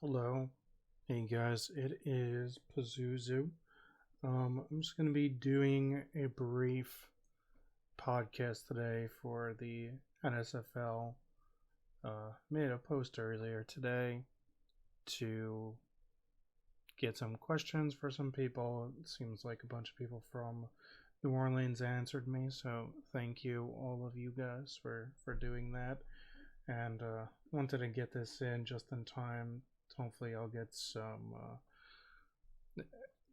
Hello. Hey guys, it is Pazuzu. I'm just going to be doing a brief podcast today for the NSFL. Made a post earlier today to get some questions for some people. It seems like a bunch of people from New Orleans answered me, so thank you, all of you guys, for doing that. And wanted to get this in just in time. Hopefully, I'll get some that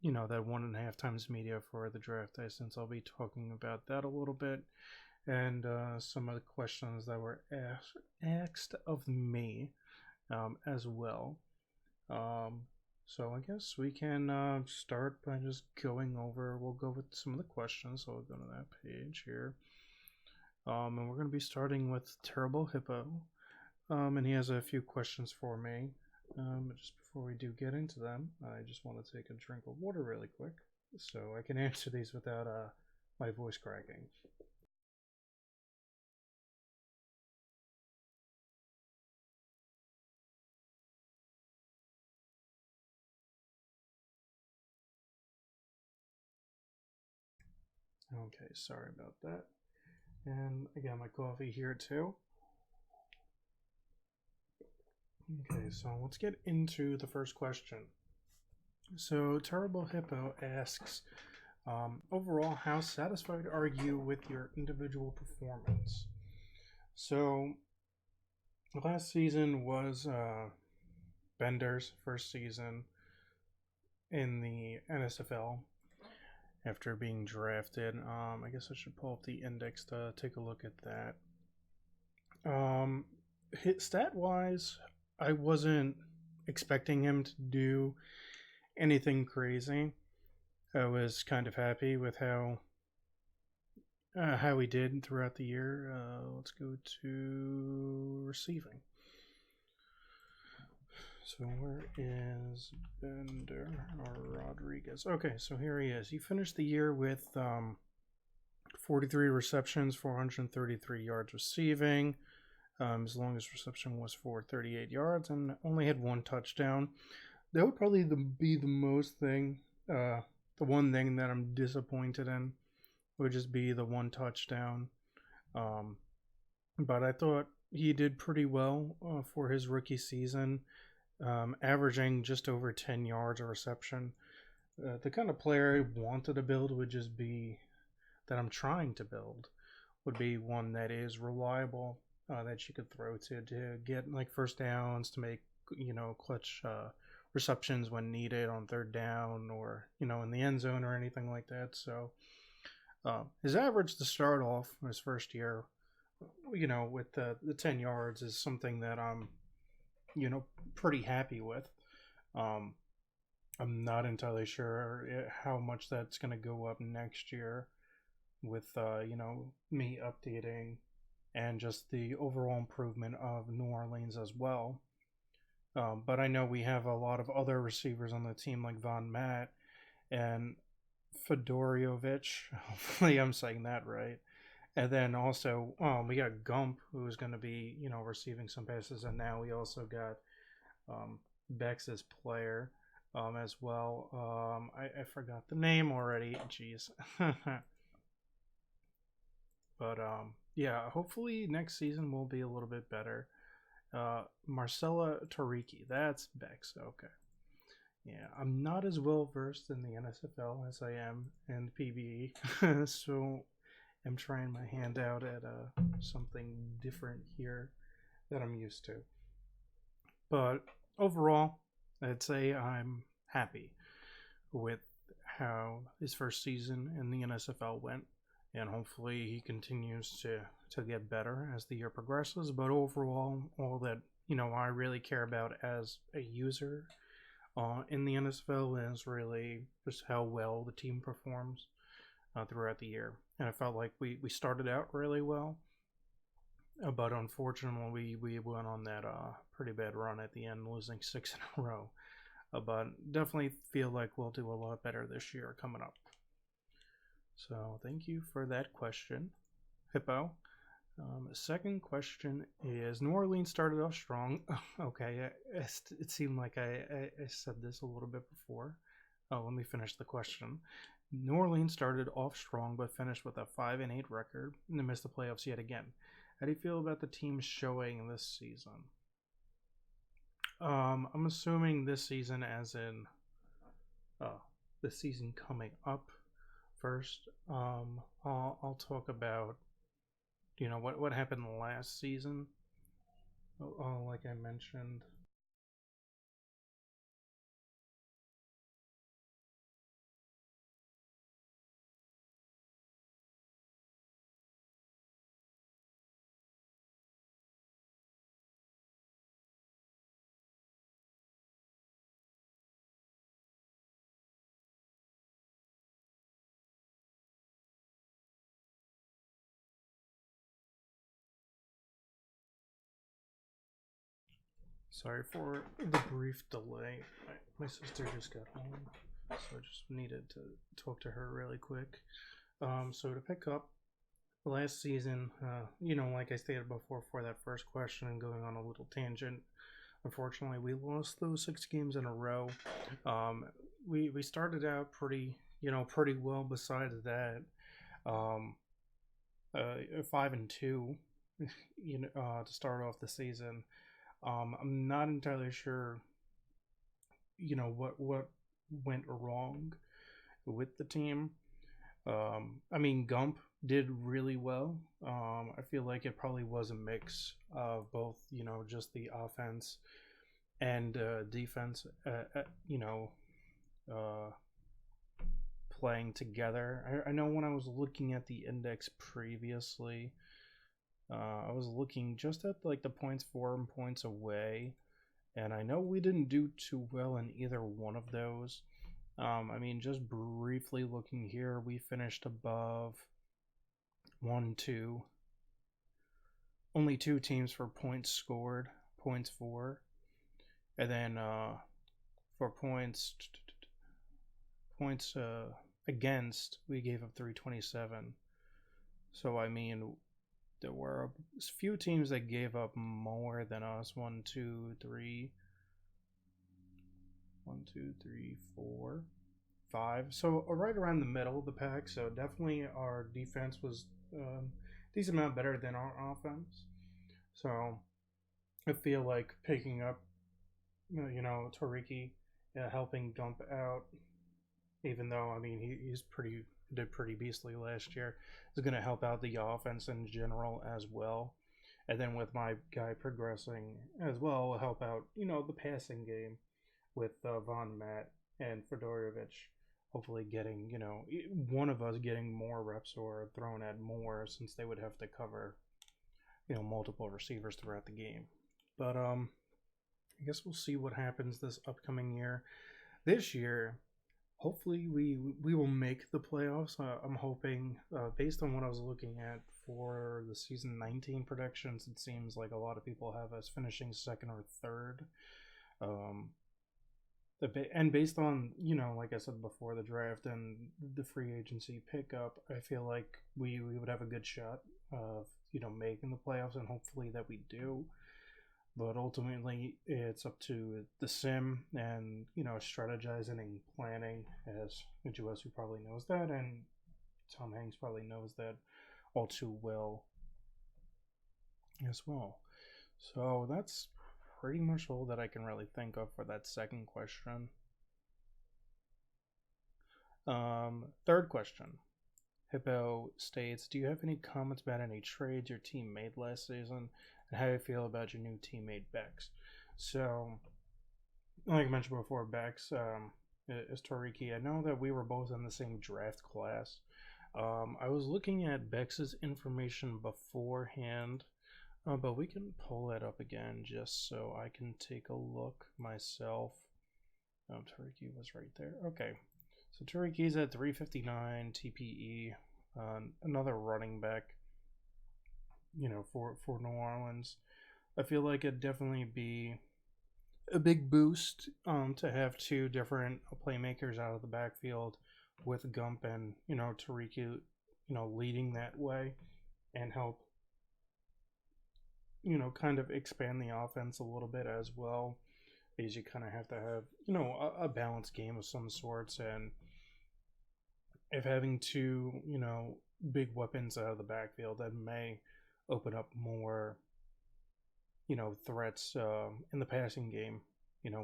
1.5 times media for the draft day, since I'll be talking about that a little bit, and some of the questions that were asked of me as well. So I guess we can start by just going over. We'll go with some of the questions. So I'll go to that page here, and we're going to be starting with Terrible Hippo, and he has a few questions for me. Just before we do get into them, I just want to take a drink of water really quick so I can answer these without my voice cracking. Okay, sorry about that. And I got my coffee here too. Okay, so let's get into the first question. So, Terrible Hippo asks, overall, how satisfied are you with your individual performance? So, last season was Bender's first season in the NSFL after being drafted. I guess I should pull up the index to take a look at that. Stat wise, I wasn't expecting him to do anything crazy. I was kind of happy with how he did throughout the year. Let's go to receiving. So where is Bender or Rodriguez? Okay, so here he is. He finished the year with 43 receptions, 433 yards receiving. His longest reception was for 38 yards and only had one touchdown. That would probably be the most thing. The one thing that I'm disappointed in would just be the one touchdown. But I thought he did pretty well for his rookie season, averaging just over 10 yards a reception. The kind of player I wanted to build would just be that I'm trying to build would be one that is reliable, that you could throw to get like first downs, to make clutch receptions when needed on third down, or in the end zone or anything like that. So his average to start off his first year, with the 10 yards is something that I'm pretty happy with. Um, I'm not entirely sure how much that's going to go up next year with me updating and just the overall improvement of New Orleans as well. But I know we have a lot of other receivers on the team, like Von Matt and Fedorovic. Hopefully, I'm saying that right. And then also, we got Gump, who's going to be, receiving some passes. And now we also got Bex's player as well. I forgot the name already. Jeez. But yeah, hopefully next season will be a little bit better. Marcella Tariki, that's Bex. Okay. Yeah, I'm not as well versed in the NSFL as I am in PBE, so I'm trying my hand out at something different here that I'm used to. But overall, I'd say I'm happy with how his first season in the NSFL went, and hopefully he continues to get better as the year progresses. But overall, all that I really care about as a user in the NSFL is really just how well the team performs throughout the year. And I felt like we started out really well, but unfortunately we went on that pretty bad run at the end, losing 6 in a row. But definitely feel like we'll do a lot better this year coming up. So thank you for that question, Hippo. Second question is New Orleans started off strong. Okay, it seemed like I said this a little bit before. Oh, let me finish the question. New Orleans started off strong but finished with a 5-8 record and they missed the playoffs yet again. How do you feel about the team showing this season? I'm assuming this season, as in the season coming up first. I'll talk about what happened last season. Like I mentioned. Sorry for the brief delay. My sister just got home, so I just needed to talk to her really quick. So to pick up last season, like I stated before for that first question and going on a little tangent, unfortunately we lost those 6 games in a row. We started out pretty well. Besides that, um, 5-2, to start off the season. I'm not entirely sure, what went wrong with the team. I mean, Gump did really well. I feel like it probably was a mix of both, just the offense and defense, uh, playing together. I know when I was looking at the index previously, I was looking just at like the points for and points away, and I know we didn't do too well in either one of those. I mean, just briefly looking here, we finished above 1, 2. Only 2 teams for points scored, points for, and then for points against, we gave up 327. So I mean, there were a few teams that gave up more than us. 1, 2, 3. 1, 2, 3, 4, 5. So right around the middle of the pack. So definitely our defense was decent amount better than our offense. So I feel like picking up, Tariki, helping Gump out, even though I mean he's did pretty beastly last year, is going to help out the offense in general as well. And then with my guy progressing as well, will help out the passing game with Von Matt and Fedorovich. Hopefully, getting one of us getting more reps or thrown at more, since they would have to cover multiple receivers throughout the game. But I guess we'll see what happens this upcoming year. This year, hopefully we will make the playoffs. I'm hoping, based on what I was looking at for the season 19 predictions, it seems like a lot of people have us finishing second or third. And based on, like I said before, the draft and the free agency pickup, I feel like we would have a good shot of making the playoffs, and hopefully that we do. But ultimately, it's up to the sim and strategizing and planning, as Ujuesu probably knows that, and Tom Hanks probably knows that all too well as well. So that's pretty much all that I can really think of for that second question. Third question. Hippo states, do you have any comments about any trades your team made last season, and how you feel about your new teammate Bex? So, like I mentioned before, Bex is Toriki. I know that we were both in the same draft class. I was looking at Bex's information beforehand, but we can pull that up again just so I can take a look myself. Toriki was right there. Okay. So Tariqi's at 359 TPE, another running back, for New Orleans. I feel like it'd definitely be a big boost to have 2 different playmakers out of the backfield, with Gump and Tariqi, leading that way, and help kind of expand the offense a little bit as well, because you kind of have to have, a balanced game of some sorts. And if having two, big weapons out of the backfield, that may open up more, threats in the passing game,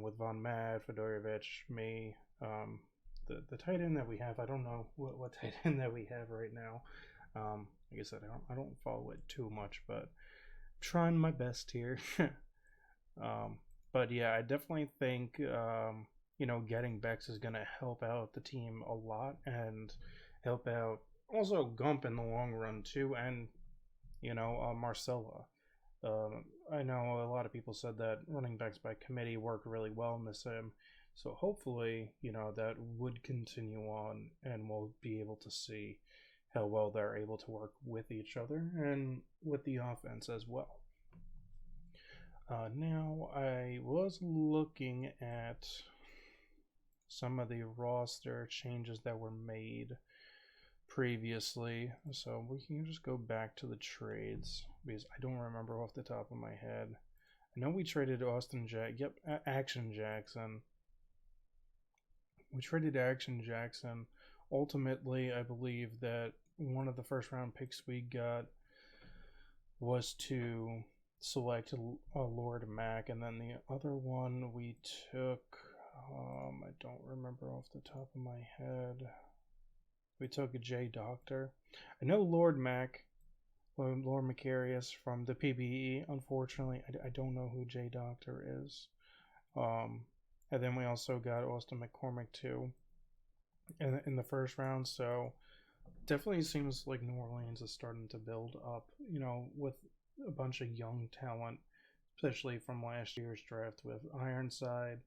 with Von Mad, Fedorovic, me, the tight end that we have. I don't know what tight end that we have right now. Like I said, I don't follow it too much, but I'm trying my best here. But yeah, I definitely think getting Bex is gonna help out the team a lot and help out also Gump in the long run too, and Marcella. I know a lot of people said that running backs by committee work really well in the sim, so hopefully, that would continue on and we'll be able to see how well they're able to work with each other and with the offense as well. Now, I was looking at some of the roster changes that were made previously, so we can just go back to the trades because I don't remember off the top of my head. I know we traded Action Jackson. We traded Action Jackson. Ultimately, I believe that one of the first round picks we got was to select Lord Mac, and then the other one we took, I don't remember off the top of my head. We took a J Doctor. I know Lord Macarius from the PBE. Unfortunately, I don't know who J Doctor is. And then we also got Austin McCormick too in the first round. So definitely seems like New Orleans is starting to build up, with a bunch of young talent, especially from last year's draft with Ironside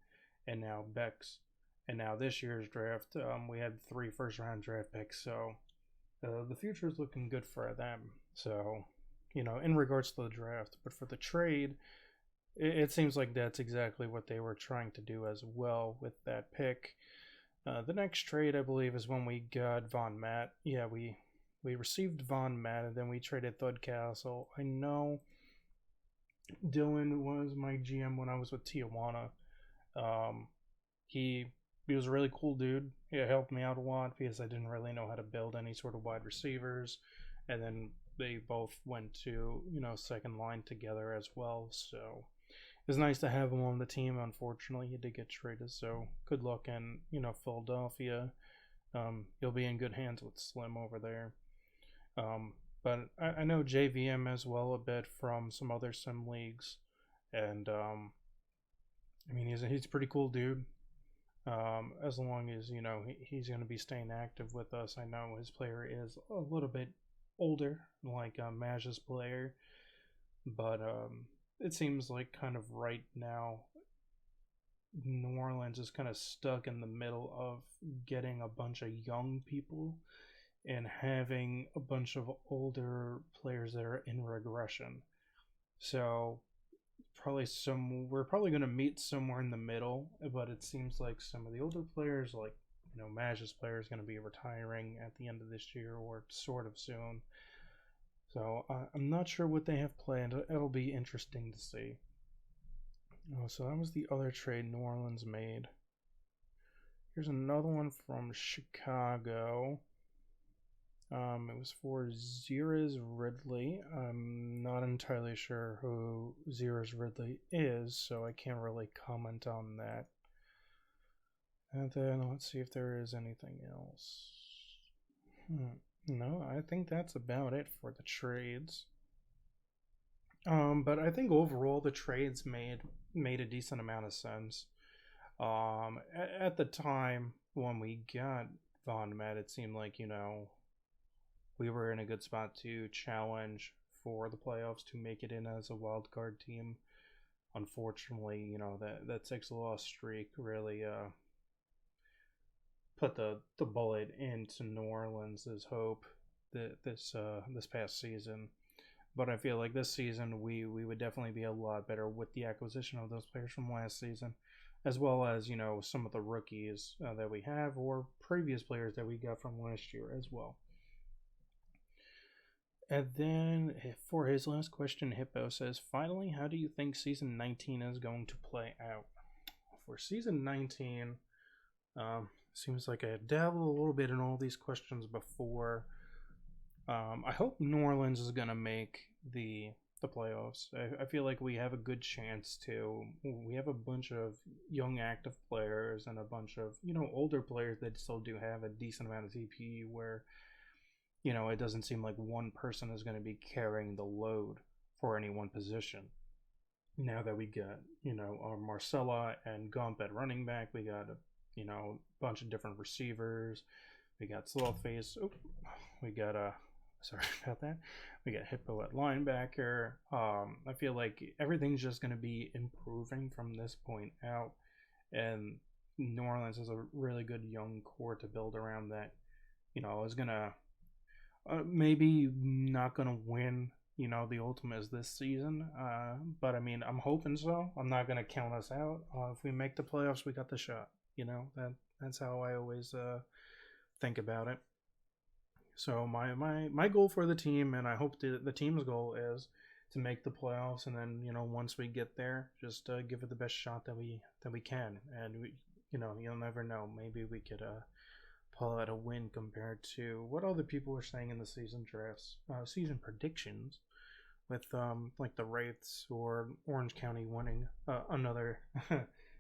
and now Bex. And now this year's draft, we had 3 first-round draft picks, so the future is looking good for them. So, in regards to the draft, but for the trade, it seems like that's exactly what they were trying to do as well with that pick. The next trade, I believe, is when we got Von Matt. Yeah, we received Von Matt, and then we traded Thudcastle. I know Dylan was my GM when I was with Tijuana. He was a really cool dude. He helped me out a lot because I didn't really know how to build any sort of wide receivers. And then they both went to, second line together as well. So it was nice to have him on the team. Unfortunately, he did get traded. So good luck in, Philadelphia. You'll be in good hands with Slim over there. But I know JVM as well a bit from some other sim leagues. And, he's a pretty cool dude. As long as he's going to be staying active with us. I know his player is a little bit older, like Maj's player, but it seems like kind of right now New Orleans is kind of stuck in the middle of getting a bunch of young people and having a bunch of older players that are in regression. So we're probably going to meet somewhere in the middle, but it seems like some of the older players, like Maj's player, is going to be retiring at the end of this year or sort of soon. So I'm not sure what they have planned. It'll be interesting to see. Oh, so that was the other trade New Orleans made. Here's another one from Chicago. It was for Zirez Ridley. I'm not entirely sure who Zirez Ridley is, so I can't really comment on that. And then let's see if there is anything else. No, I think that's about it for the trades. But I think overall the trades made a decent amount of sense. At the time when we got Von Matt, it seemed like, we were in a good spot to challenge for the playoffs to make it in as a wild card team. Unfortunately, that 6-loss streak really put the bullet into New Orleans' hope that this past season. But I feel like this season we would definitely be a lot better with the acquisition of those players from last season, as well as some of the rookies that we have or previous players that we got from last year as well. And then for his last question, Hippo says, finally, how do you think season 19 is going to play out? For season 19, seems like I dabbled a little bit in all these questions before. I hope New Orleans is going to make the playoffs. I feel like we have a good chance to. We have a bunch of young active players and a bunch of older players that still do have a decent amount of TP where it doesn't seem like one person is going to be carrying the load for any one position. Now that we got our Marcella and Gump at running back, we got a bunch of different receivers. We got Slothface. Oh, we got sorry about that. We got Hippo at linebacker. I feel like everything's just going to be improving from this point out, and New Orleans has a really good young core to build around that. Is gonna maybe not gonna win. The Ultimates this season, but I mean, I'm hoping so. I'm not gonna count us out. If we make the playoffs, we got the shot. That's how I always think about it. So my goal for the team, and I hope the team's goal is to make the playoffs, and then once we get there, just give it the best shot that we can, and you'll never know. Maybe we could pull out a win compared to what other people are saying in the season drafts, season predictions, with like the Wraiths or Orange County winning another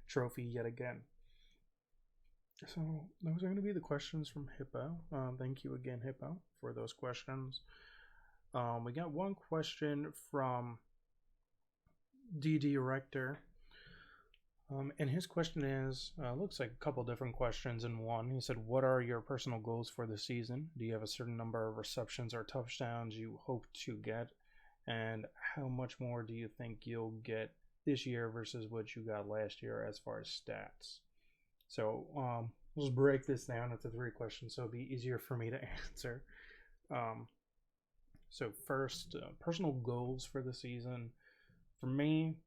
trophy yet again. So those are going to be the questions from Hippo. Thank you again, Hippo, for those questions. We got one question from DD Rector. And his question is, looks like a couple different questions in one. He said, what are your personal goals for the season? Do you have a certain number of receptions or touchdowns you hope to get? And how much more do you think you'll get this year versus what you got last year as far as stats? So let's break this down into 3 questions so it'll be easier for me to answer. So first, personal goals for the season. For me,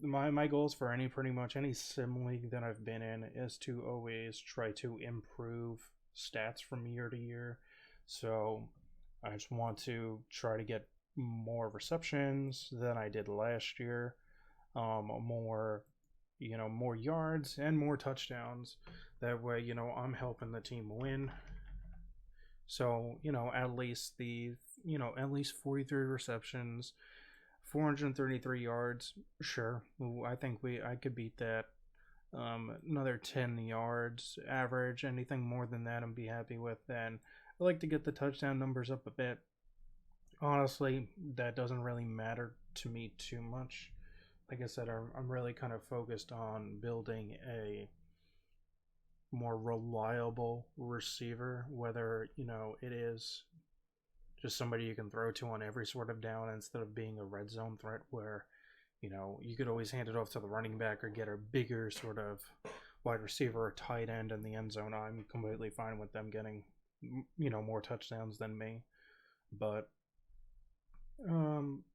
my goals for pretty much any sim league that I've been in is to always try to improve stats from year to year. So I just want to try to get more receptions than I did last year, more yards and more touchdowns. That way, I'm helping the team win. So, at least at least 43 receptions, 433 yards. Sure, I think I could beat that. Another 10 yards average. Anything more than that, I'm be happy with. Then I like to get the touchdown numbers up a bit. Honestly, that doesn't really matter to me too much. Like I said, I'm really kind of focused on building a more reliable receiver, whether it is just somebody you can throw to on every sort of down instead of being a red zone threat where you could always hand it off to the running back or get a bigger sort of wide receiver or tight end in the end zone. I'm completely fine with them getting more touchdowns than me, but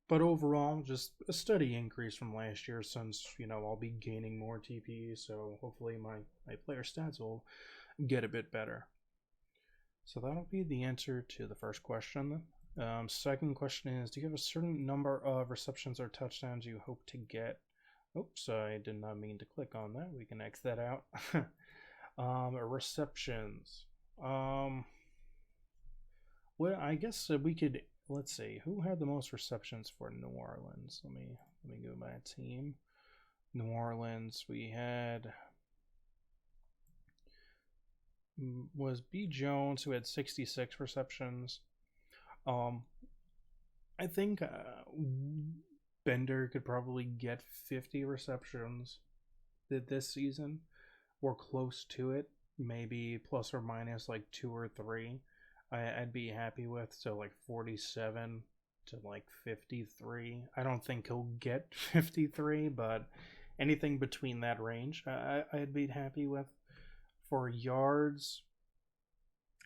overall, just a steady increase from last year since, I'll be gaining more TP, so hopefully my player stats will get a bit better. So that'll be the answer to the first question. Second question is, do you have a certain number of receptions or touchdowns you hope to get? Oops, I did not mean to click on that. We can X that out. Receptions. Well, I guess we could. Let's see, who had the most receptions for New Orleans? Let me go by team. New Orleans, we had was B. Jones, who had 66 receptions. I think Bender could probably get 50 receptions this season, or close to it, maybe plus or minus like 2 or 3. I'd be happy with, so like 47 to like 53. I don't think he'll get 53, but anything between that range I'd be happy with. For yards,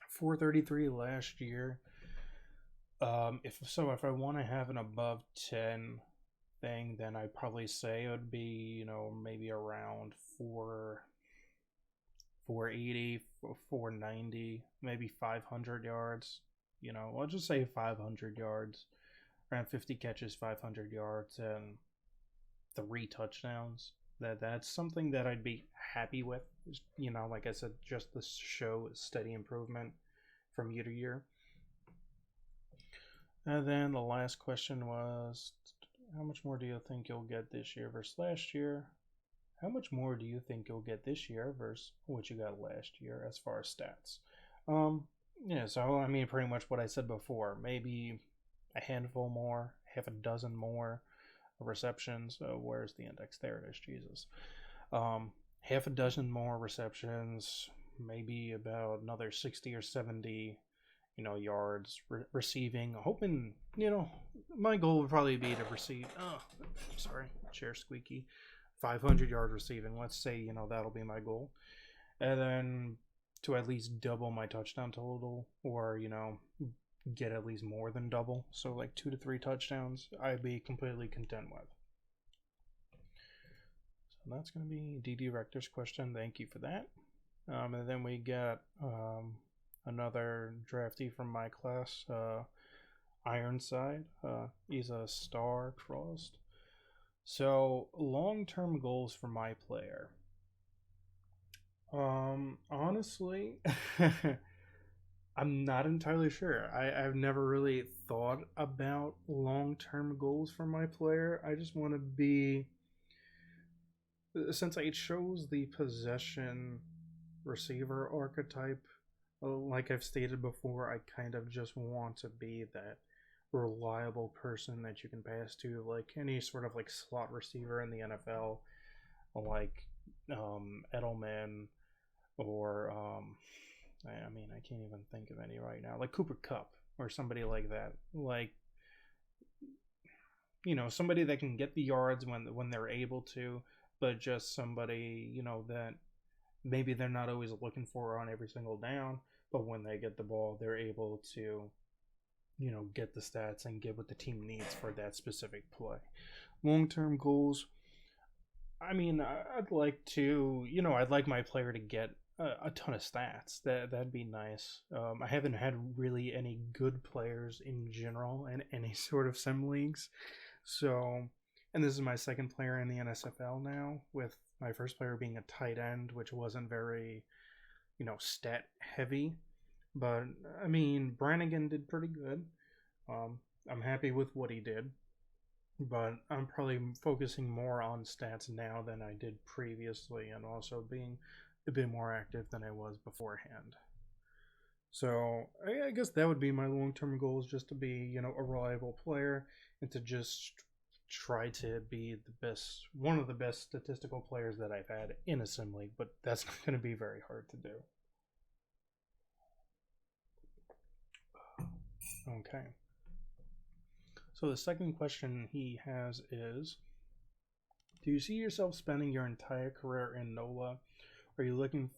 433 last year. If I want to have an above 10 thing, then I'd probably say it would be maybe around 480, 490, maybe 500 yards. I'll just say 500 yards, around 50 catches, 500 yards, and 3 touchdowns. That's something that I'd be happy with. Like I said, just to show steady improvement from year to year. And then the last question was, how much more do you think you'll get this year versus last year? How much more do you think you'll get this year versus what you got last year as far as stats? Yeah, so I mean, pretty much what I said before. Maybe a handful more, half a dozen more receptions. Where's the index? There it is. Jesus. Half a dozen more receptions, maybe about another 60 or 70, yards receiving. Hoping, my goal would probably be to receive. Oh, sorry, chair squeaky. 500 yard receiving. Let's say, that'll be my goal. And then to at least double my touchdown total, or, get at least more than double. So like 2 to 3 touchdowns, I'd be completely content with. So that's going to be DD Rector's question. Thank you for that. And then we got another draftee from my class, Ironside. He's a star-crossed. So, long-term goals for my player. Honestly, I'm not entirely sure. I've never really thought about long-term goals for my player. I just want to be... Since I chose the possession receiver archetype, like I've stated before, I kind of just want to be that reliable person that you can pass to, like any sort of like slot receiver in the NFL, like Edelman, or I mean, I can't even think of any right now, like Cooper Kupp or somebody like that, like somebody that can get the yards when they're able to, but just somebody that maybe they're not always looking for on every single down, but when they get the ball, they're able to get the stats and get what the team needs for that specific play. Long-term goals, I mean, I'd like to, I'd like my player to get a ton of stats. That'd be nice. I haven't had really any good players in general in any sort of sim leagues. So, and this is my second player in the NSFL now, with my first player being a tight end, which wasn't very, stat heavy. But, I mean, Brannigan did pretty good. I'm happy with what he did. But I'm probably focusing more on stats now than I did previously, and also being a bit more active than I was beforehand. So, I guess that would be my long-term goals, just to be, a reliable player, and to just try to be one of the best statistical players that I've had in a sim league, but that's not going to be very hard to do. Okay. So the second question he has is, do you see yourself spending your entire career in NOLA? Are you looking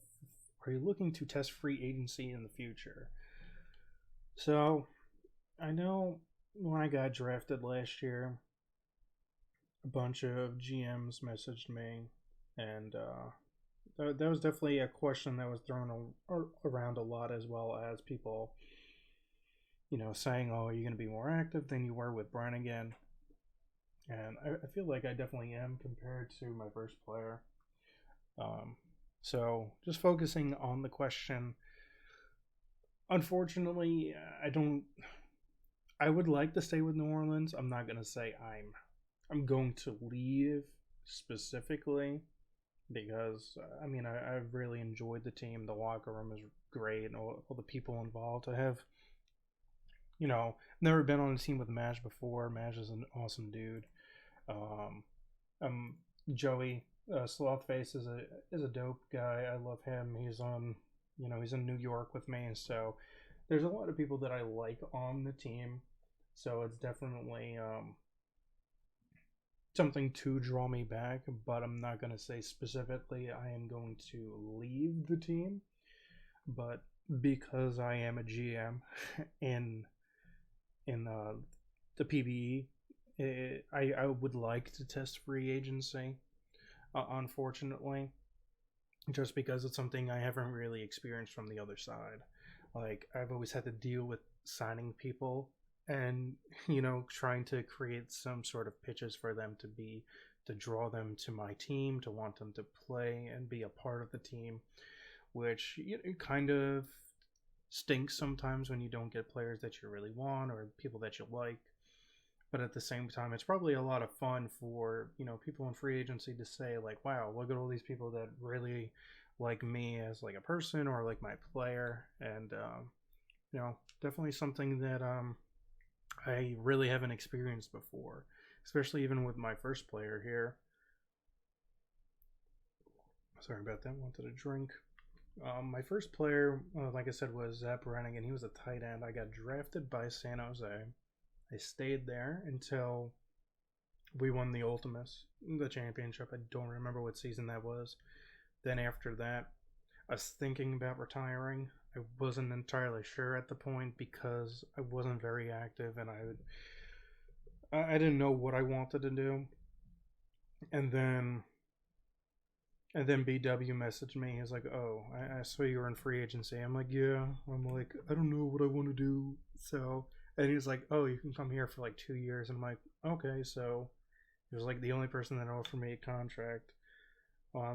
to test free agency in the future? So, I know when I got drafted last year, a bunch of GMs messaged me, and that was definitely a question that was thrown around a lot, as well as people saying, oh, are you going to be more active than you were with Brannigan? And I feel like I definitely am compared to my first player. So just focusing on the question, unfortunately, I would like to stay with New Orleans. I'm not going to say I'm going to leave specifically, because I mean, I've really enjoyed the team. The locker room is great, and all the people involved. I have never been on a team with Mash before. Mash is an awesome dude. Joey Slothface is a dope guy. I love him. He's in New York with me, so there's a lot of people that I like on the team. So it's definitely something to draw me back. But I'm not gonna say specifically I am going to leave the team. But because I am a GM in the PBE, I would like to test free agency, unfortunately, just because it's something I haven't really experienced from the other side. Like, I've always had to deal with signing people and, trying to create some sort of pitches for them to draw them to my team, to want them to play and be a part of the team, which kind of stinks sometimes when you don't get players that you really want or people that you like. But at the same time, it's probably a lot of fun for, people in free agency to say, like, wow, look at all these people that really like me as, like, a person or like my player. And, definitely something that I really haven't experienced before, especially even with my first player here. Sorry about that. Wanted a drink. My first player, like I said, was Zap Brannigan. He was a tight end. I got drafted by San Jose. I stayed there until we won the Ultimus, the championship. I don't remember what season that was. Then after that, I was thinking about retiring. I wasn't entirely sure at the point because I wasn't very active and I didn't know what I wanted to do. And then BW messaged me. He's like, "Oh, I saw you were in free agency." I'm like, "Yeah." I'm like, "I don't know what I want to do." So, and he's like, "Oh, you can come here for like 2 years." I'm like, "Okay." So he was like the only person that offered me a contract.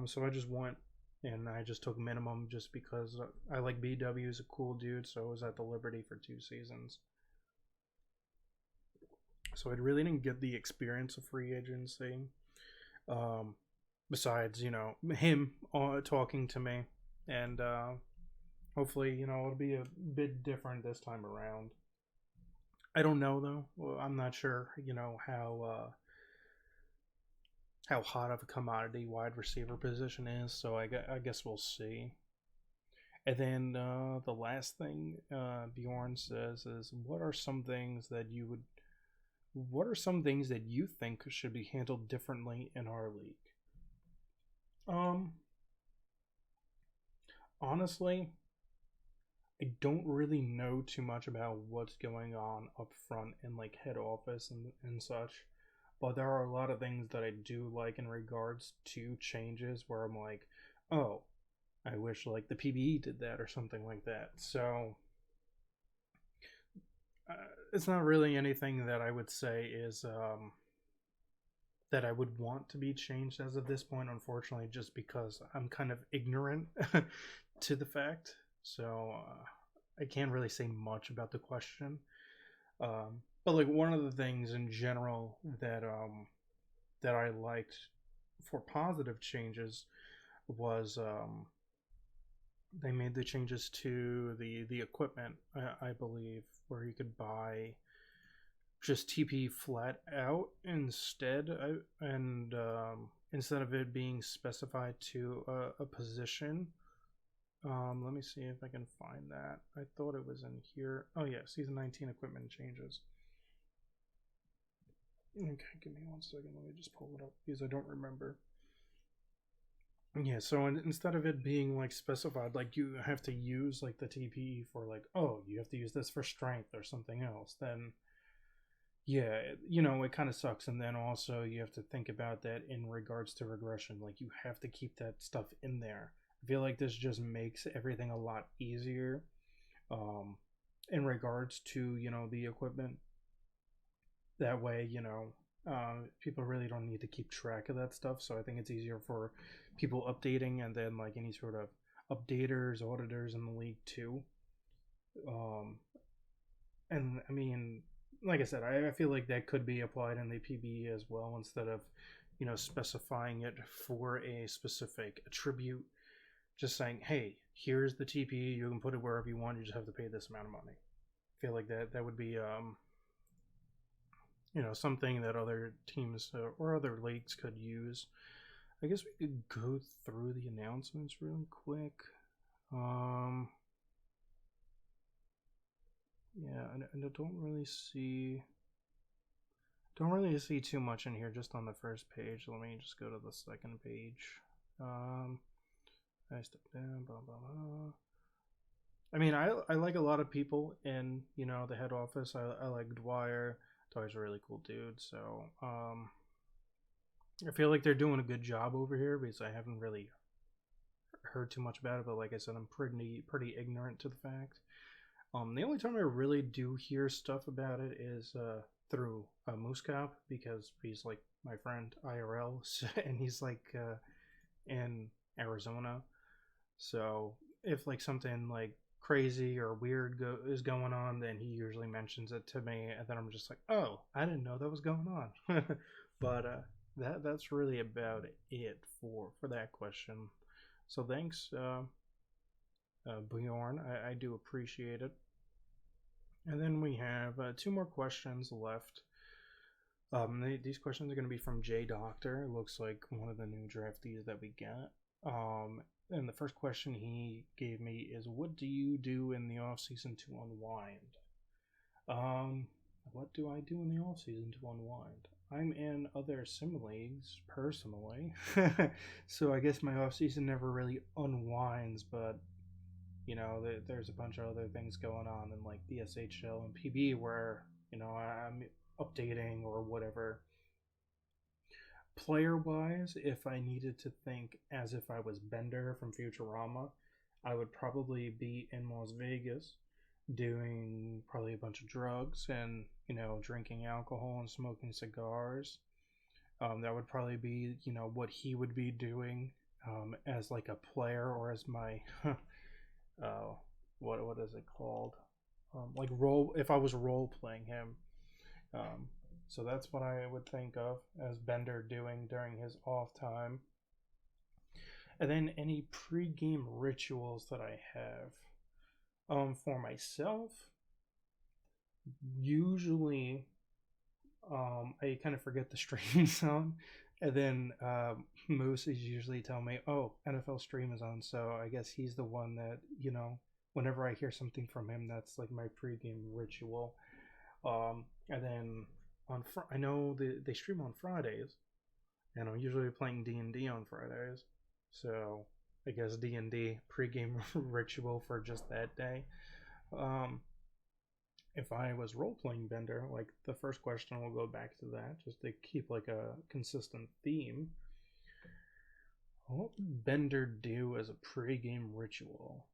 So I just went and I just took minimum just because I like BW. He's a cool dude. So I was at the Liberty for 2 seasons. So I really didn't get the experience of free agency. Besides, him talking to me. And hopefully, it'll be a bit different this time around. I don't know, though. Well, I'm not sure, how hot of a commodity wide receiver position is. So I guess we'll see. And then the last thing Bjorn says is, what are some things that you think should be handled differently in our league? Honestly, I don't really know too much about what's going on up front in like head office and such, but there are a lot of things that I do like in regards to changes where I'm like, oh, I wish like the PBE did that or something like that. So it's not really anything that I would say is that I would want to be changed as of this point, unfortunately, just because I'm kind of ignorant to the fact. So I can't really say much about the question. But like one of the things in general that I liked for positive changes was they made the changes to the equipment, I believe, where you could buy just TP flat out instead, and instead of it being specified to a position. Let me see if I can find that. I thought it was in here. Oh yeah, season 19 equipment changes. Okay, give me 1 second. Let me just pull it up because I don't remember. Yeah, so instead of it being like specified, like you have to use like the TPE for like, oh, you have to use this for strength or something else, then yeah, it kind of sucks. And then also you have to think about that in regards to regression. Like you have to keep that stuff in there. I feel like this just makes everything a lot easier in regards to, the equipment. That way, people really don't need to keep track of that stuff. So I think it's easier for people updating and then like any sort of updaters, auditors in the league too. And I mean, like I said, I feel like that could be applied in the PBE as well instead of, specifying it for a specific attribute. Just saying, hey, here's the TPE. You can put it wherever you want. You just have to pay this amount of money. I feel like that would be, something that other teams or other leagues could use. I guess we could go through the announcements real quick. Yeah, and I don't really see too much in here just on the first page. Let me just go to the second page. I step down, blah blah blah. I mean, I like a lot of people in the head office. I like Dwyer. Dwyer's a really cool dude. So I feel like they're doing a good job over here because I haven't really heard too much about it. But like I said, I'm pretty ignorant to the fact. The only time I really do hear stuff about it is through Moose Cop, because he's like my friend IRL, and he's like in Arizona. So if like something like crazy or weird is going on, then he usually mentions it to me, and then I'm just like, oh, I didn't know that was going on. But that's really about it for that question. So thanks, Bjorn. I do appreciate it. And then we have two more questions left. These questions are going to be from Jay Doctor. It looks like one of the new draftees that we get. And the first question he gave me is, what do you do in the off season to unwind? What do I do in the off season to unwind? I'm in other sim leagues personally, so I guess my off season never really unwinds. But there's a bunch of other things going on in like the SHL and PB where I'm updating or whatever. Player wise, if I needed to think as if I was Bender from Futurama, I would probably be in Las Vegas doing probably a bunch of drugs and drinking alcohol and smoking cigars. That would probably be what he would be doing as like a player, or as my what is it called, like role, if I was role playing him. So that's what I would think of as Bender doing during his off time. And then any pre-game rituals that I have. For myself, usually I kind of forget the stream song, and then Moose is usually telling me, "Oh, NFL stream is on," so I guess he's the one that whenever I hear something from him, that's like my pregame ritual. And then I know they stream on Fridays, and I'm usually playing D&D on Fridays, so I guess D&D pregame ritual for just that day. If I was role-playing Bender, like the first question will go back to that, just to keep like a consistent theme. What would Bender do as a pre-game ritual?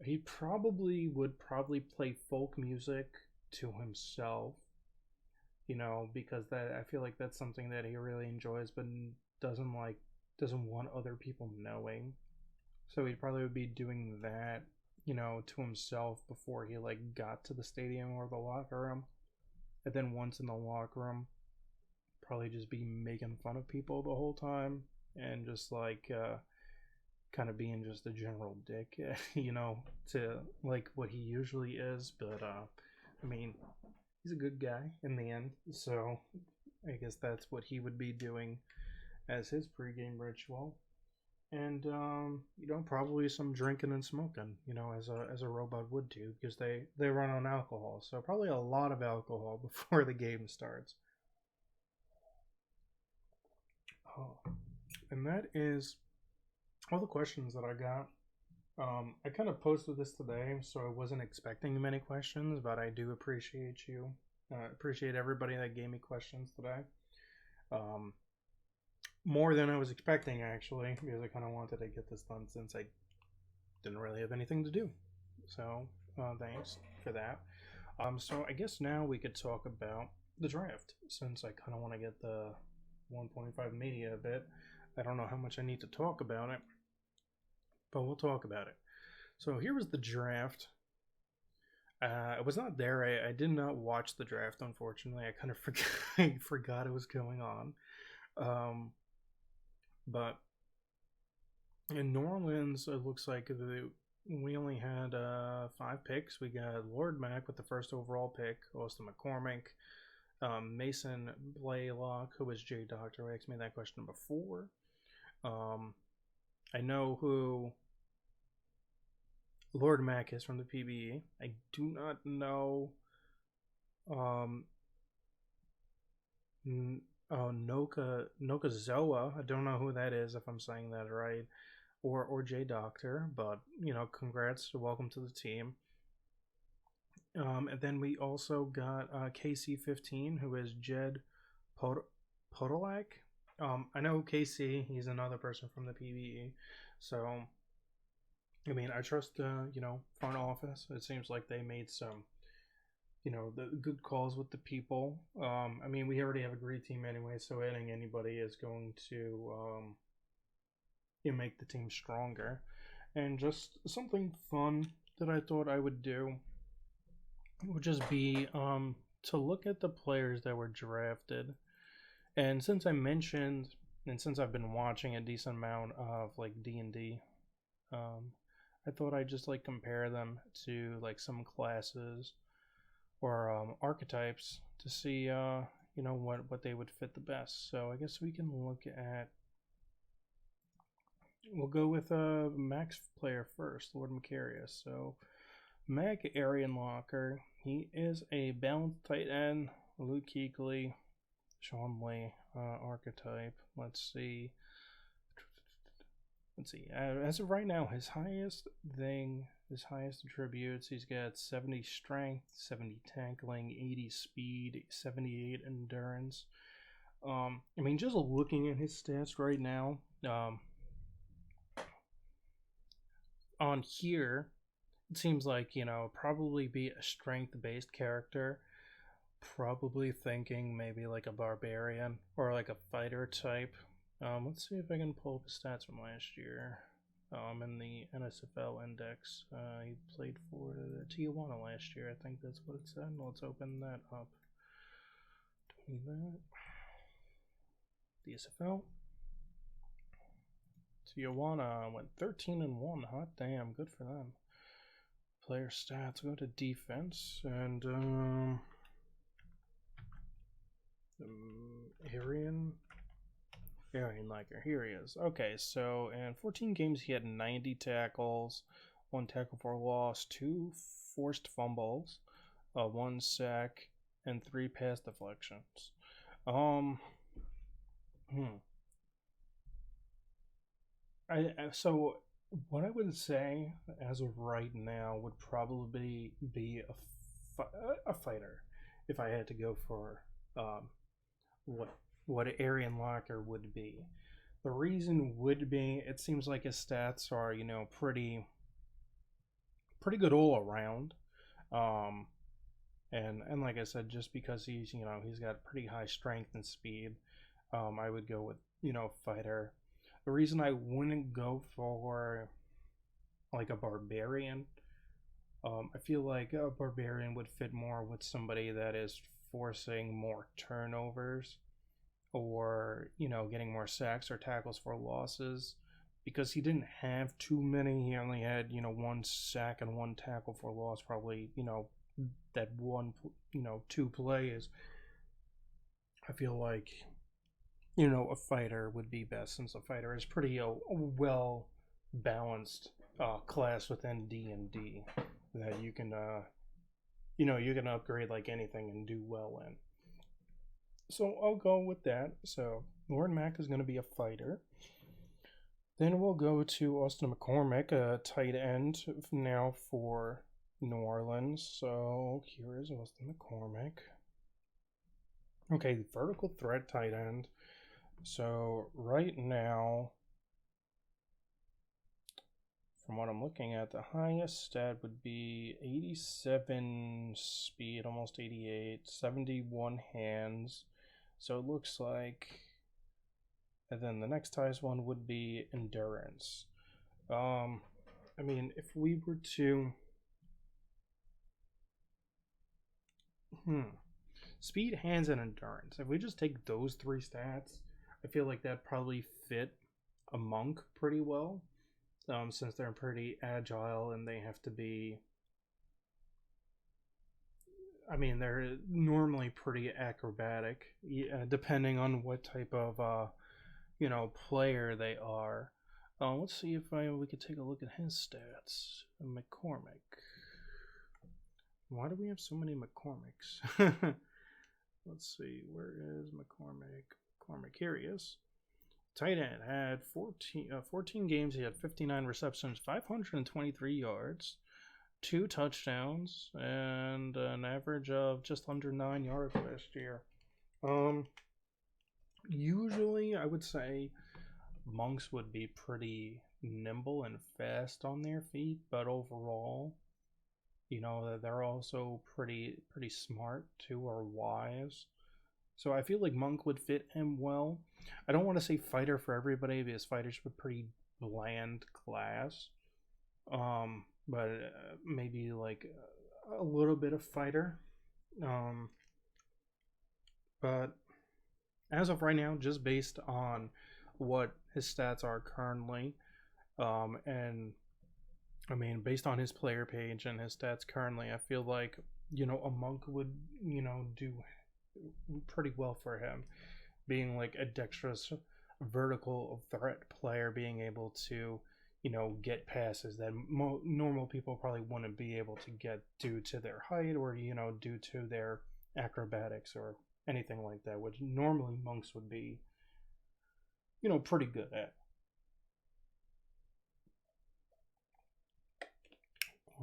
He would play folk music to himself, because that, I feel like that's something that he really enjoys, but doesn't want other people knowing. So he probably would be doing that, to himself before he like got to the stadium or the locker room. And then once in the locker room, probably just be making fun of people the whole time, and just like kind of being just a general dick, to like what he usually is. But I mean, he's a good guy in the end, so I guess that's what he would be doing as his pregame ritual. And probably some drinking and smoking, as a robot would do, because they run on alcohol, so probably a lot of alcohol before the game starts. Oh, and that is all the questions that I got. I kind of posted this today, so I wasn't expecting many questions, but I do appreciate you. Appreciate everybody that gave me questions today. More than I was expecting, actually, because I kind of wanted to get this done since I didn't really have anything to do. So, thanks for that. So I guess now we could talk about the draft, since I kind of want to get the 1.5 media a bit. I don't know how much I need to talk about it, but we'll talk about it. So here was the draft. I was not there. I did not watch the draft, unfortunately. I kind of forgot it was going on. But in New Orleans, it looks like we only had 5 picks. We got Lord Mac with the first overall pick, Austin McCormick, Mason Blaylock, who was J Doctor, who asked me that question before. I know who Lord Mac is from the PBE. I do not know Nokazoa. I don't know who that is, if I'm saying that right, or J Doctor, but congrats, welcome to the team. And then we also got KC15, who is Jed Podolak. I know KC, he's another person from the PBE, so I mean, I trust the front office. It seems like they made some the good calls with the people. I mean, we already have a great team anyway, so adding anybody is going to make the team stronger. And just something fun that I thought I would do would just be to look at the players that were drafted. And since I mentioned, and since I've been watching a decent amount of like D&D, I thought I'd just like compare them to like some classes or archetypes to see what they would fit the best. So I guess we can look at. We'll go with Max player first, Lord Macarius. So Mac Arian Locker, he is a balanced tight end. Luke Kuechly, Sean Lee archetype. Let's see. As of right now, his highest attributes, he's got 70 strength, 70 tackling, 80 speed, 78 endurance. I mean, just looking at his stats right now, on here, it seems like, probably be a strength-based character. Probably thinking maybe like a barbarian or like a fighter type. Let's see if I can pull up his stats from last year. In the NSFL index, he played for Tijuana last year. I think that's what it said. Let's open that up. Do that. The SFL. Tijuana went 13-1. Hot damn, good for them. Player stats. Go to defense and Arian Liker. Here he is. Okay, so in 14 games he had 90 tackles, 1 tackle for loss, 2 forced fumbles, 1 sack, and 3 pass deflections. So what I would say as of right now would probably be a fighter if I had to go for what Arian Locker would be. The reason would be it seems like his stats are pretty good all around, and like I said, just because he's got pretty high strength and speed, I would go with fighter. The reason I wouldn't go for like a barbarian, I feel like a barbarian would fit more with somebody that is forcing more turnovers or getting more sacks or tackles for losses, because he didn't have too many. He only had 1 sack and 1 tackle for loss, probably that 2 plays. I feel like a fighter would be best, since a fighter is pretty well balanced class within D&D that you can you can upgrade like anything and do well in. So I'll go with that. So Lord Mac is going to be a fighter. Then we'll go to Austin McCormick, a tight end now for New Orleans. So here is Austin McCormick. Okay, vertical threat tight end. So right now, from what I'm looking at, the highest stat would be 87 speed, almost 88, 71 hands. So it looks like, and then the next highest one would be endurance. I mean, if we were to, speed, hands, and endurance. If we just take those 3 stats, I feel like that probably fit a monk pretty well, since they're pretty agile and they have to be. I mean, they're normally pretty acrobatic, depending on what type of player they are. Let's see if we could take a look at his stats. McCormick. Why do we have so many McCormicks? Let's see, where is McCormick? McCormick, here he is. Tight end had 14 games. He had 59 receptions, 523 yards, 2 touchdowns, and an average of just under 9 yards last year. Usually, I would say monks would be pretty nimble and fast on their feet, but overall, they're also pretty smart too, or wise. So I feel like monk would fit him well. I don't want to say fighter for everybody because fighters are pretty bland class. But maybe like a little bit of fighter. Um, but as of right now, just based on what his stats are currently, and I mean, based on his player page and his stats currently, I feel like, a monk would, do pretty well for him, being like a dexterous vertical threat player, being able to, get passes that normal people probably wouldn't be able to get due to their height or, due to their acrobatics or anything like that, which normally monks would be, pretty good at.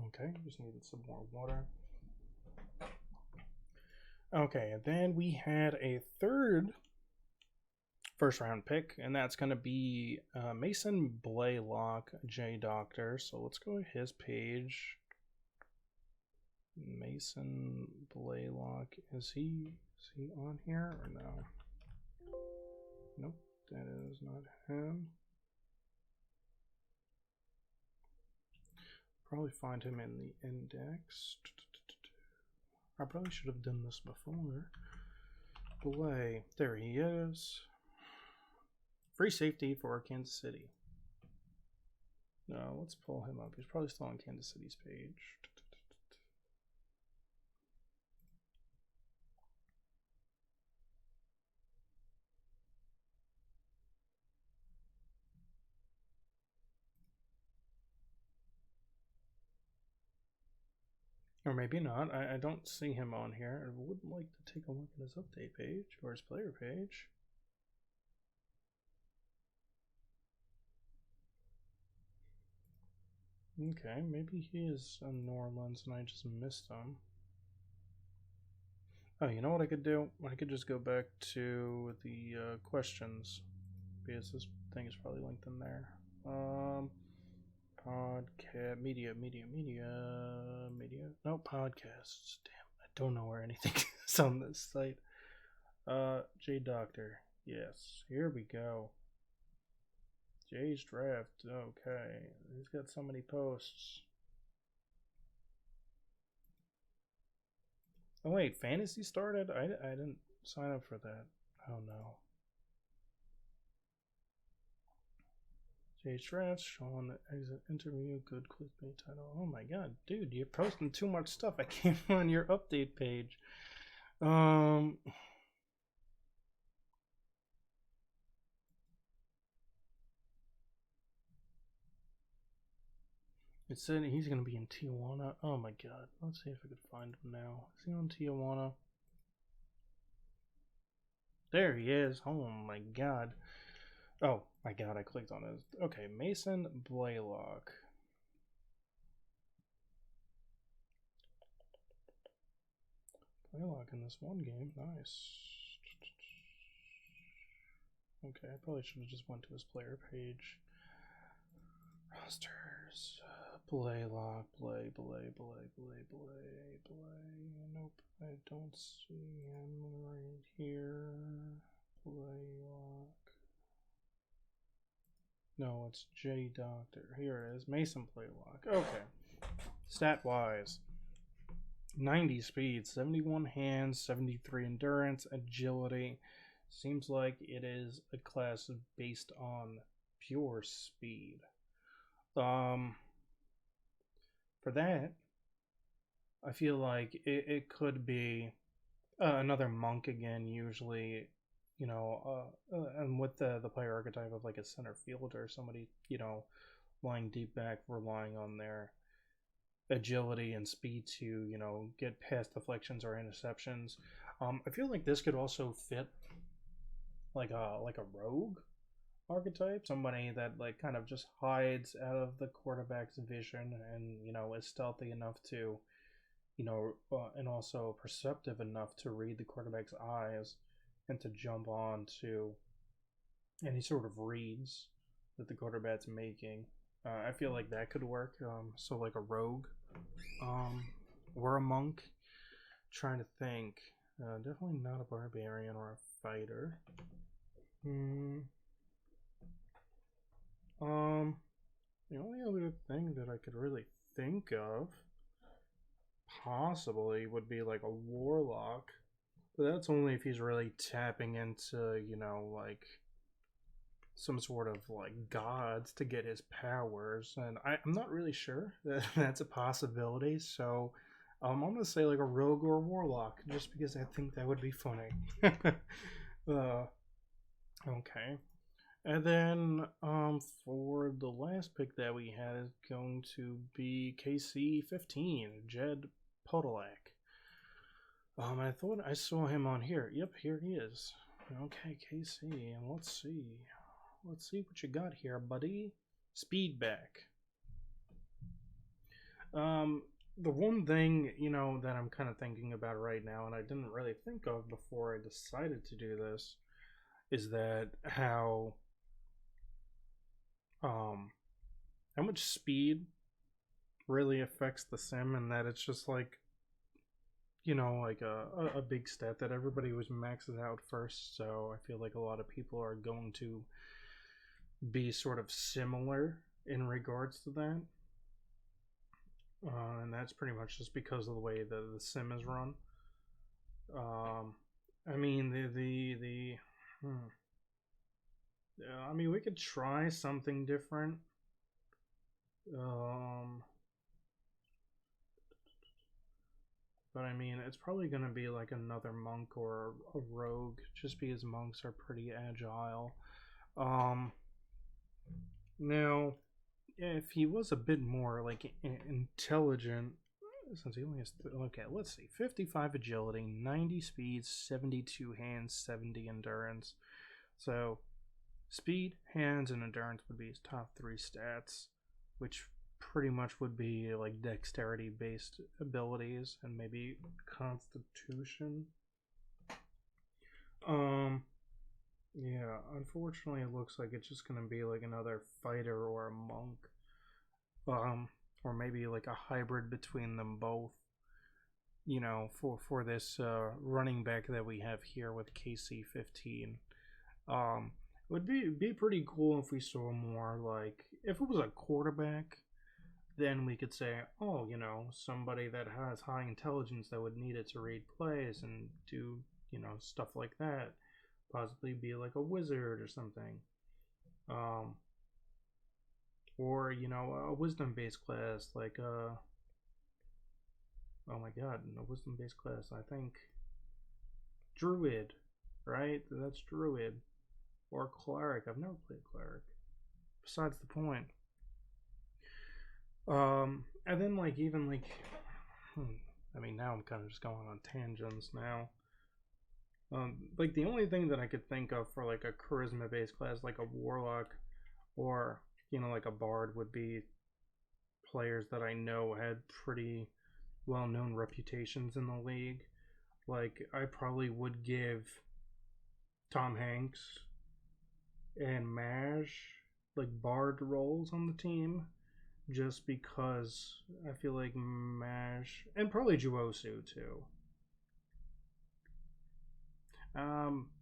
Okay, just needed some more water. Okay, and then we had a third first round pick, and that's going to be Mason Blaylock, J Doctor. So let's go to his page. Mason Blaylock, is he on here or no? Nope, that is not him. Probably find him in the index. I probably should have done this before. Blay, there he is. Free safety for Kansas City. No, let's pull him up. He's probably still on Kansas City's page. Or maybe not. I don't see him on here. I would like to take a look at his update page or his player page. Okay, maybe he is in New Orleans and I just missed him. Oh, you know what I could do? I could just go back to the questions because this thing is probably linked in there. Podcast, media. No, podcasts. Damn, I don't know where anything is on this site. J Doctor. Yes, here we go. Jay's draft. Okay, he's got so many posts. Oh wait, fantasy started? I didn't sign up for that. Oh no. Jay's drafts, Sean exit interview, good clickbait title. Oh my god, dude, you're posting too much stuff. I can't find your update page. It said he's gonna be in Tijuana. Oh my god. Let's see if I could find him now. Is he on Tijuana? There he is. Oh my god. Oh my god, I clicked on his. Okay, Mason Blaylock. Blaylock in this one game. Nice. Okay, I probably should have just went to his player page. Rosters. Blaylock, Blay. Nope, I don't see him right here. Blaylock. No, it's J Doctor. Here it is. Mason Blaylock. Okay. Stat wise, 90 speed, 71 hands, 73 endurance, agility. Seems like it is a class based on pure speed. For that, I feel like it could be another monk again, usually, and with the player archetype of like a center fielder, somebody, lying deep back, relying on their agility and speed to, get past deflections or interceptions. I feel like this could also fit like a rogue archetype, somebody that like kind of just hides out of the quarterback's vision and is stealthy enough to and also perceptive enough to read the quarterback's eyes and to jump on to any sort of reads that the quarterback's making. I feel like that could work. So like a rogue, um, or a monk. Trying to think. Definitely not a barbarian or a fighter. Hmm. Um, the only other thing that I could really think of possibly would be like a warlock. But that's only if he's really tapping into, like some sort of like gods to get his powers. And I'm not really sure that that's a possibility. So I'm gonna say like a rogue or a warlock, just because I think that would be funny. Okay. And then for the last pick that we had is going to be KC 15, Jed Podolak. I thought I saw him on here. Yep, here he is. Okay, KC, and let's see. Let's see what you got here, buddy. Speed back. The one thing, that I'm kind of thinking about right now, and I didn't really think of before I decided to do this, is that how much speed really affects the sim, and that it's just like, like a big stat that everybody was maxes out first. So I feel like a lot of people are going to be sort of similar in regards to that. And that's pretty much just because of the way the sim is run. I mean I mean, we could try something different. But I mean, it's probably going to be like another monk or a rogue, just because monks are pretty agile. Now, if he was a bit more like intelligent, since he only has okay, let's see, 55 agility, 90 speed, 72 hands, 70 endurance. So speed, hands, and endurance would be his top 3 stats, which pretty much would be like dexterity based abilities and maybe constitution. Yeah, unfortunately it looks like it's just gonna be like another fighter or a monk. Or maybe like a hybrid between them both. For this running back that we have here with KC 15. It would be pretty cool if we saw more like, if it was a quarterback, then we could say, oh, somebody that has high intelligence that would need it to read plays and do, stuff like that. Possibly be like a wizard or something. Or, a wisdom based class like oh my god, a wisdom based class, I think druid, right? That's druid. Or cleric. I've never played cleric. Besides the point. And then like even like, I mean, now I'm kind of just going on tangents now. Like the only thing that I could think of for like a charisma based class, like a warlock or like a bard, would be players that I know had pretty well known reputations in the league. Like I probably would give Tom Hanks and Maj like bard roles on the team, just because I feel like Maj, and probably Juosu too.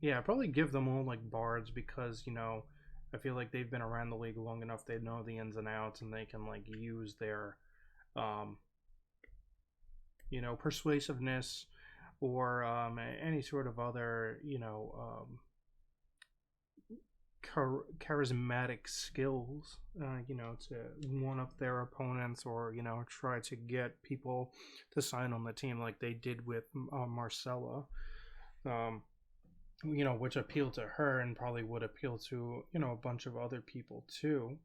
Yeah, probably give them all like bards, because I feel like they've been around the league long enough. They know the ins and outs, and they can like use their, um, persuasiveness or any sort of other, charismatic skills, to one up their opponents, or try to get people to sign on the team, like they did with Marcella. Which appealed to her and probably would appeal to a bunch of other people too.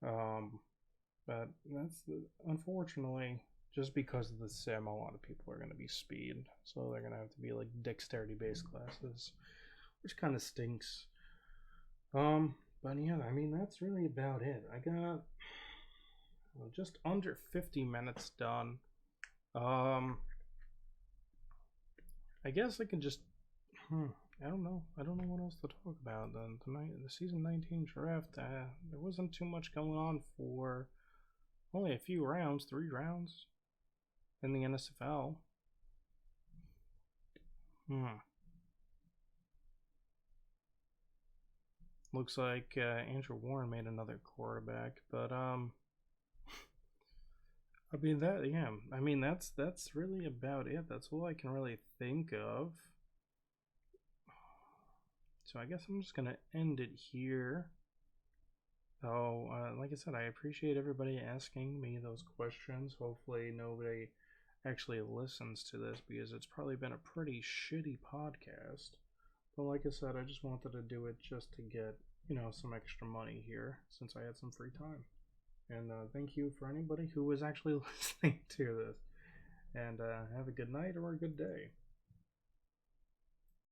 But that's unfortunately, just because of the sim, a lot of people are going to be speed, so they're going to have to be like dexterity based classes, which kind of stinks. But yeah, I mean, that's really about it. I got just under 50 minutes done. I guess I can just I don't know. I don't know what else to talk about. The season 19 draft, there wasn't too much going on for only a few rounds, 3 rounds in the NSFL. Looks like Andrew Warren made another quarterback, but I mean that's really about it. That's all I can really think of. So I guess I'm just gonna end it here. So, like I said, I appreciate everybody asking me those questions. Hopefully, nobody actually listens to this because it's probably been a pretty shitty podcast. But like I said, I just wanted to do it just to get, some extra money here since I had some free time. And thank you for anybody who was actually listening to this. And have a good night or a good day.